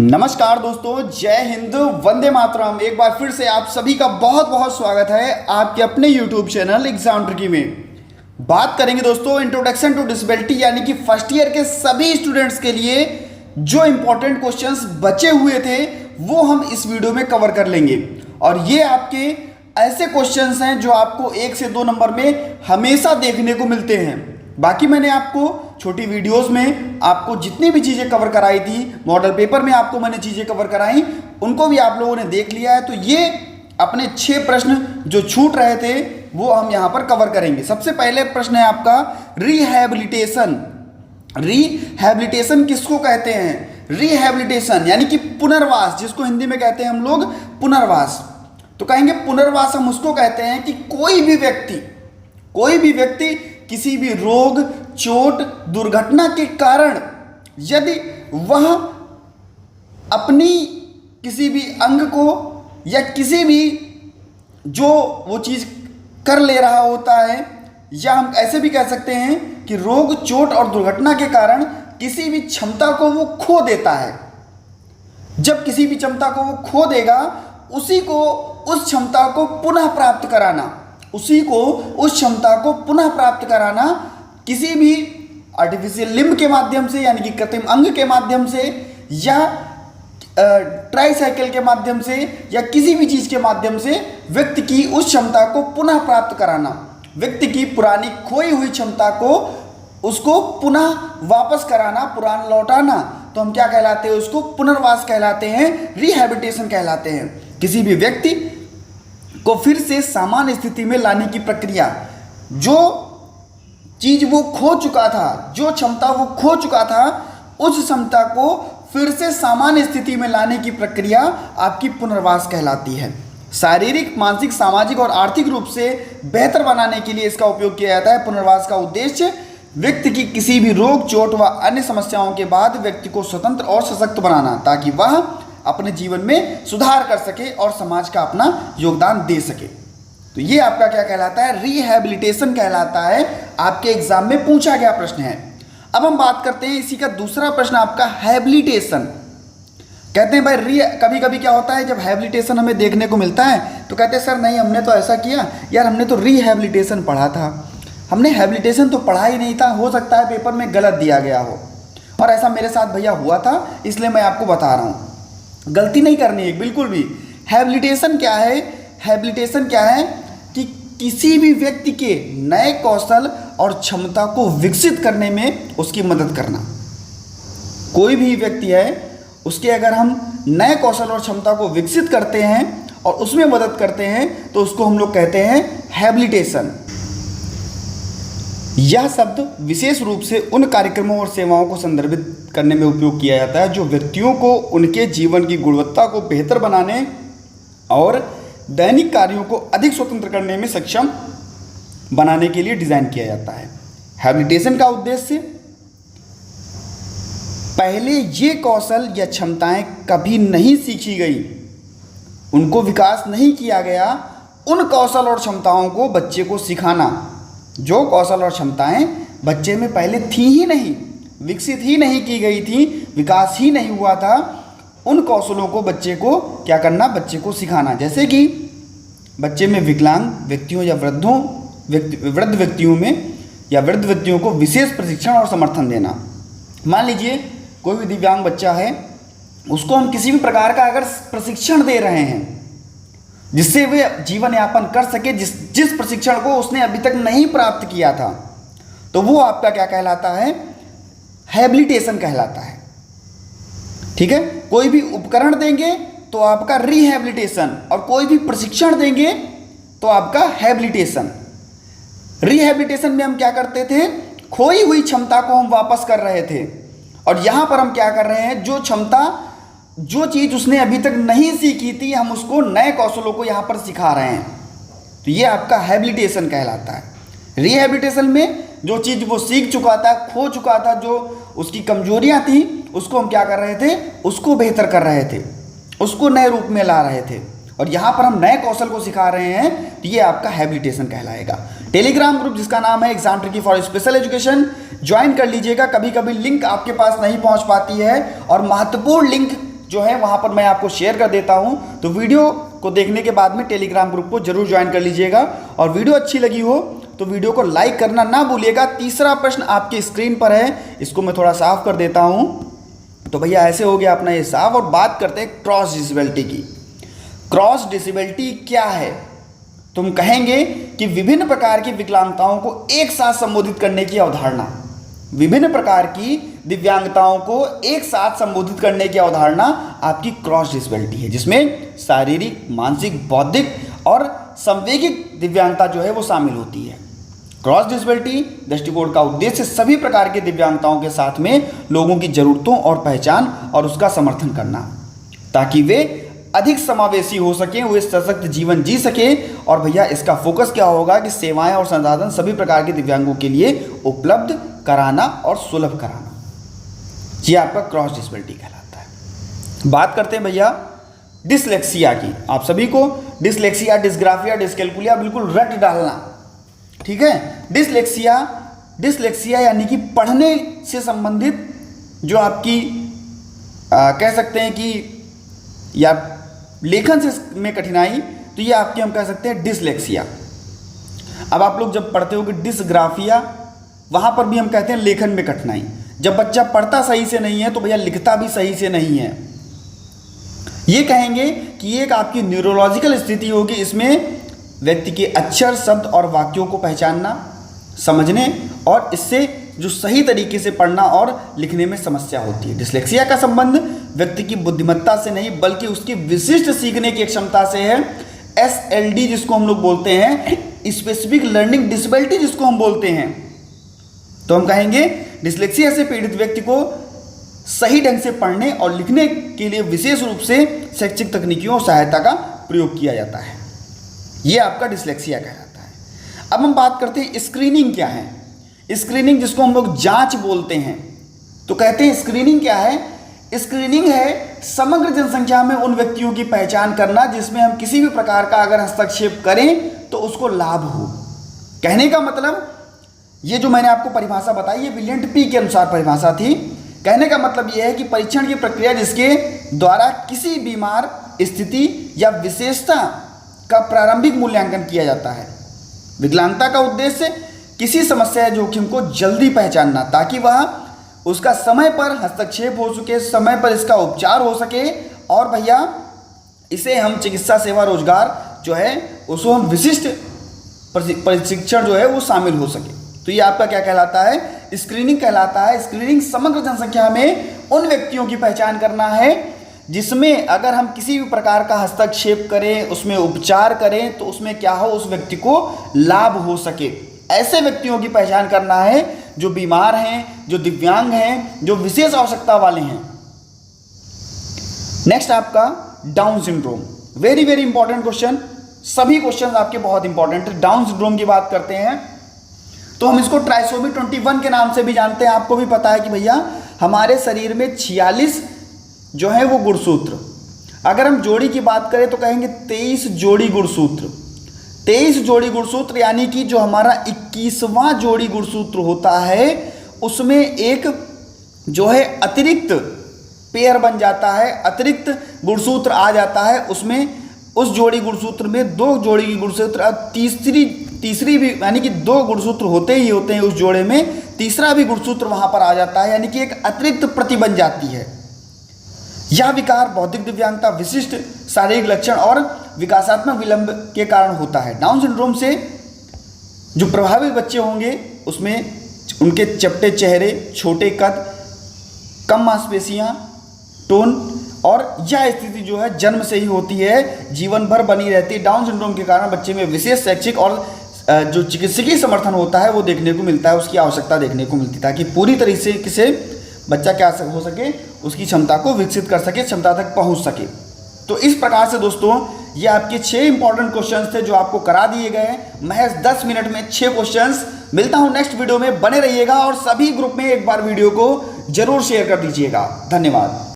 नमस्कार दोस्तों, जय हिंद, वंदे मातरम। एक बार फिर से आप सभी का बहुत बहुत स्वागत है आपके अपने YouTube चैनल एग्जाम ट्रिकी में। बात करेंगे दोस्तों इंट्रोडक्शन टू डिसेबिलिटी, यानी कि फर्स्ट ईयर के सभी स्टूडेंट्स के लिए जो इंपॉर्टेंट क्वेश्चंस बचे हुए थे वो हम इस वीडियो में कवर कर लेंगे। और ये आपके ऐसे क्वेश्चंस हैं जो आपको 1 से 2 नंबर में हमेशा देखने को मिलते हैं। बाकी मैंने आपको छोटी वीडियोस में आपको जितनी भी चीज़ें कवर कराई थी, मॉडल पेपर में आपको मैंने चीज़ें कवर कराई, उनको भी आप लोगों ने देख लिया है। तो ये अपने 6 प्रश्न जो छूट रहे थे वो हम यहाँ पर कवर करेंगे। सबसे पहले प्रश्न है आपका रिहैबिलिटेशन। रिहैबिलिटेशन किसको कहते हैं? रिहैबिलिटेशन यानी कि पुनर्वास, जिसको हिंदी में कहते हैं हम लोग पुनर्वास। तो कहेंगे पुनर्वास हम उसको कहते हैं कि कोई भी व्यक्ति किसी भी रोग, चोट, दुर्घटना के कारण यदि वह अपनी किसी भी अंग को या किसी भी जो वो चीज़ कर ले रहा होता है, या हम ऐसे भी कह सकते हैं कि रोग, चोट और दुर्घटना के कारण किसी भी क्षमता को वो खो देता है। जब किसी भी क्षमता को वो खो देगा, उसी को उस क्षमता को पुनः प्राप्त कराना किसी भी आर्टिफिशियल लिम्ब के माध्यम से, यानी कि कृत्रिम अंग के माध्यम से, या ट्राईसाइकिल के माध्यम से, या किसी भी चीज़ के माध्यम से व्यक्ति की उस क्षमता को पुनः प्राप्त कराना, व्यक्ति की पुरानी खोई हुई क्षमता को उसको पुनः वापस कराना, पुराना लौटाना। तो हम क्या कहलाते हैं? उसको पुनर्वास कहलाते हैं, रिहैबिलिटेशन कहलाते हैं। किसी भी व्यक्ति को फिर से सामान्य स्थिति में लाने की प्रक्रिया, जो चीज वो खो चुका था, जो क्षमता वो खो चुका था, उस क्षमता को फिर से सामान्य स्थिति में लाने की प्रक्रिया आपकी पुनर्वास कहलाती है। शारीरिक, मानसिक, सामाजिक और आर्थिक रूप से बेहतर बनाने के लिए इसका उपयोग किया जाता है। पुनर्वास का उद्देश्य व्यक्ति की किसी भी रोग, चोट व अन्य समस्याओं के बाद व्यक्ति को स्वतंत्र और सशक्त बनाना, ताकि वह अपने जीवन में सुधार कर सके और समाज का अपना योगदान दे सके। तो ये आपका क्या कहलाता है? रिहैबिलिटेशन कहलाता है। आपके एग्जाम में पूछा गया प्रश्न है। अब हम बात करते हैं इसी का दूसरा प्रश्न, आपका हैबिलिटेशन। कहते हैं भाई कभी कभी क्या होता है, जब हैबिलिटेशन हमें देखने को मिलता है तो कहते हैं सर नहीं, हमने तो ऐसा किया यार, हमने तो रिहैबिलिटेशन पढ़ा था, हमने हैबिलिटेशन तो पढ़ा ही नहीं था, हो सकता है पेपर में गलत दिया गया हो। और ऐसा मेरे साथ भैया हुआ था, इसलिए मैं आपको बता रहा हूँ। गलती नहीं करनी है बिल्कुल भी। हैबिलिटेशन क्या है? हैबिलिटेशन क्या है कि किसी भी व्यक्ति के नए कौशल और क्षमता को विकसित करने में उसकी मदद करना। कोई भी व्यक्ति है, उसके अगर हम नए कौशल और क्षमता को विकसित करते हैं और उसमें मदद करते हैं तो उसको हम लोग कहते हैं हैबिलिटेशन। यह शब्द विशेष रूप से उन कार्यक्रमों और सेवाओं को संदर्भित करने में उपयोग किया जाता है जो व्यक्तियों को उनके जीवन की गुणवत्ता को बेहतर बनाने और दैनिक कार्यों को अधिक स्वतंत्र करने में सक्षम बनाने के लिए डिज़ाइन किया जाता है। हैबिलिटेशन का उद्देश्य पहले ये कौशल या क्षमताएं कभी नहीं सीखी गई, उनको विकास नहीं किया गया, उन कौशल और क्षमताओं को बच्चे को सिखाना। जो कौशल और क्षमताएं बच्चे में पहले थी ही नहीं, विकसित ही नहीं की गई थी, विकास ही नहीं हुआ था, उन कौशलों को बच्चे को क्या करना? बच्चे को सिखाना। जैसे कि बच्चे में विकलांग व्यक्तियों या वृद्ध व्यक्तियों को विशेष प्रशिक्षण और समर्थन देना। मान लीजिए कोई भी दिव्यांग बच्चा है, उसको हम किसी भी प्रकार का अगर प्रशिक्षण दे रहे हैं जिससे वे जीवन यापन कर सके, जिस प्रशिक्षण को उसने अभी तक नहीं प्राप्त किया था, तो वो आपका क्या कहलाता है? हैबिलिटेशन कहलाता है। ठीक है? कोई भी उपकरण देंगे तो आपका रिहैबिलिटेशन, और कोई भी प्रशिक्षण देंगे तो आपका हैबिलिटेशन। रिहैबिलिटेशन में हम क्या करते थे? खोई हुई क्षमता को हम वापस कर रहे थे, और यहां पर हम क्या कर रहे हैं? जो क्षमता, जो चीज उसने अभी तक नहीं सीखी थी, हम उसको नए कौशलों को यहां पर सिखा रहे हैं। तो ये आपका हैबिलिटेशन कहलाता है। रिहैबिलिटेशन में जो चीज वो सीख चुका था, खो चुका था, जो उसकी कमजोरियां थी, उसको हम क्या कर रहे थे? उसको बेहतर कर रहे थे, उसको नए रूप में ला रहे थे, और यहाँ पर हम नए कौशल को सिखा रहे हैं। तो ये आपका हैबिलिटेशन कहलाएगा। टेलीग्राम ग्रुप जिसका नाम है exam tricky for special education, join कर लीजिएगा। कभी कभी लिंक आपके पास नहीं पहुँच पाती है और महत्वपूर्ण लिंक जो है वहाँ पर मैं आपको शेयर कर देता हूँ। तो वीडियो को देखने के बाद में टेलीग्राम ग्रुप को जरूर ज्वाइन कर लीजिएगा, और वीडियो अच्छी लगी हो तो वीडियो को लाइक करना ना भूलिएगा। तीसरा प्रश्न आपके स्क्रीन पर है, इसको मैं थोड़ा साफ कर देता हूँ। तो भैया ऐसे हो गया अपना ये साफ, और बात करते हैं क्रॉस डिसेबिलिटी की। क्रॉस डिसेबिलिटी क्या है? तुम कहेंगे कि विभिन्न प्रकार की विकलांगताओं को एक साथ संबोधित करने की अवधारणा। विभिन्न प्रकार की दिव्यांगताओं को एक साथ संबोधित करने की अवधारणा आपकी क्रॉस डिसेबिलिटी है, जिसमें शारीरिक, मानसिक, बौद्धिक और संवेगिक दिव्यांगता जो है वो शामिल होती है। क्रॉस डिसेबिलिटी दृष्टिकोण का उद्देश्य सभी प्रकार के दिव्यांगताओं के साथ में लोगों की जरूरतों और पहचान और उसका समर्थन करना, ताकि वे अधिक समावेशी हो सकें, वे सशक्त जीवन जी सकें। और भैया इसका फोकस क्या होगा कि सेवाएं और संसाधन सभी प्रकार के दिव्यांगों के लिए उपलब्ध कराना और सुलभ कराना। ये आपका क्रॉस डिसेबिलिटी कहलाता है। बात करते हैं भैया डिसलेक्सिया की। आप सभी को डिसलेक्सिया, डिस्ग्राफिया, डिस्कैल्कुलिया बिल्कुल रट डालना, ठीक है। डिसलेक्सिया यानी कि पढ़ने से संबंधित जो आपकी कह सकते हैं कि या लेखन से में कठिनाई, तो ये आपकी हम कह सकते हैं डिसलेक्सिया। अब आप लोग जब पढ़ते हो कि डिस्ग्राफिया, वहाँ पर भी हम कहते हैं लेखन में कठिनाई। जब बच्चा पढ़ता सही से नहीं है तो भैया लिखता भी सही से नहीं है। ये कहेंगे कि एक आपकी न्यूरोलॉजिकल स्थिति होगी, इसमें व्यक्ति के अक्षर, शब्द और वाक्यों को पहचानना, समझने और इससे जो सही तरीके से पढ़ना और लिखने में समस्या होती है। डिसलेक्सिया का संबंध व्यक्ति की बुद्धिमत्ता से नहीं बल्कि उसकी विशिष्ट सीखने की क्षमता से है। SLD जिसको हम लोग बोलते हैं, स्पेसिफिक लर्निंग डिसेबिलिटी जिसको हम बोलते हैं। तो हम कहेंगे डिसलेक्सिया से पीड़ित व्यक्ति को सही ढंग से पढ़ने और लिखने के लिए विशेष रूप से शैक्षिक तकनीकियों और सहायता का प्रयोग किया जाता है। यह आपका डिसलेक्सिया कहलाता है। अब हम बात करते हैं स्क्रीनिंग क्या है। स्क्रीनिंग जिसको हम लोग जांच बोलते हैं, तो कहते हैं स्क्रीनिंग क्या है? स्क्रीनिंग है समग्र जनसंख्या में उन व्यक्तियों की पहचान करना जिसमें हम किसी भी प्रकार का अगर हस्तक्षेप करें तो उसको लाभ हो। कहने का मतलब, ये जो मैंने आपको परिभाषा बताई ये विलियम पी के अनुसार परिभाषा थी। कहने का मतलब यह है कि परीक्षण की प्रक्रिया जिसके द्वारा किसी बीमार स्थिति या विशेषता का प्रारंभिक मूल्यांकन किया जाता है। विकलांगता का उद्देश्य किसी समस्या या जोखिम को जल्दी पहचानना, ताकि वह उसका समय पर हस्तक्षेप हो सके, समय पर इसका उपचार हो सके, और भैया इसे हम चिकित्सा सेवा रोजगार जो है उसको हम विशिष्ट प्रशिक्षण जो है वो शामिल हो सके। तो ये आपका क्या कहलाता है? स्क्रीनिंग कहलाता है। स्क्रीनिंग समग्र जनसंख्या में उन व्यक्तियों की पहचान करना है जिसमें अगर हम किसी भी प्रकार का हस्तक्षेप करें, उसमें उपचार करें, तो उसमें क्या हो, उस व्यक्ति को लाभ हो सके। ऐसे व्यक्तियों की पहचान करना है जो बीमार हैं, जो दिव्यांग हैं, जो विशेष आवश्यकता वाले हैं। नेक्स्ट आपका down syndrome. Very very important question, सभी क्वेश्चन आपके बहुत इंपॉर्टेंट है। डाउन सिंड्रोम की बात करते हैं तो हम इसको ट्राइसोमी 21 के नाम से भी जानते हैं। आपको भी पता है कि भैया हमारे शरीर में 46 जो है वो गुणसूत्र, अगर हम जोड़ी की बात करें तो कहेंगे 23 जोड़ी गुणसूत्र। 23 जोड़ी गुणसूत्र यानी कि जो हमारा 21वां जोड़ी गुणसूत्र होता है उसमें एक जो है अतिरिक्त पेयर बन जाता है, अतिरिक्त गुणसूत्र आ जाता है उसमें। उस जोड़ी गुणसूत्र में 2 जोड़ी की गुणसूत्र, तीसरी भी यानी कि 2 गुणसूत्र होते ही होते हैं उस जोड़े में, तीसरा भी गुणसूत्र वहां पर आ जाता है, यानी कि एक अतिरिक्त प्रति बन जाती है। यह विकार बौद्धिक दिव्यांगता, विशिष्ट शारीरिक लक्षण और विकासात्मक विलंब के कारण होता है। डाउन सिंड्रोम से जो प्रभावित बच्चे होंगे उसमें उनके चपटे चेहरे, छोटे कद, कम मांसपेशियां, टोन, और यह स्थिति जो है जन्म से ही होती है, जीवन भर बनी रहती है। डाउन सिंड्रोम के कारण बच्चे में विशेष शैक्षिक और जो चिकित्सकीय समर्थन होता है वो देखने को मिलता है, उसकी आवश्यकता देखने को मिलती है, ताकि पूरी तरीके से बच्चा क्या हो सके, उसकी क्षमता को विकसित कर सके, क्षमता तक पहुंच सके। तो इस प्रकार से दोस्तों ये आपके 6 इंपॉर्टेंट क्वेश्चंस थे जो आपको करा दिए गए महज 10 मिनट में 6 क्वेश्चंस। मिलता हूं नेक्स्ट वीडियो में, बने रहिएगा और सभी ग्रुप में एक बार वीडियो को जरूर शेयर कर दीजिएगा। धन्यवाद।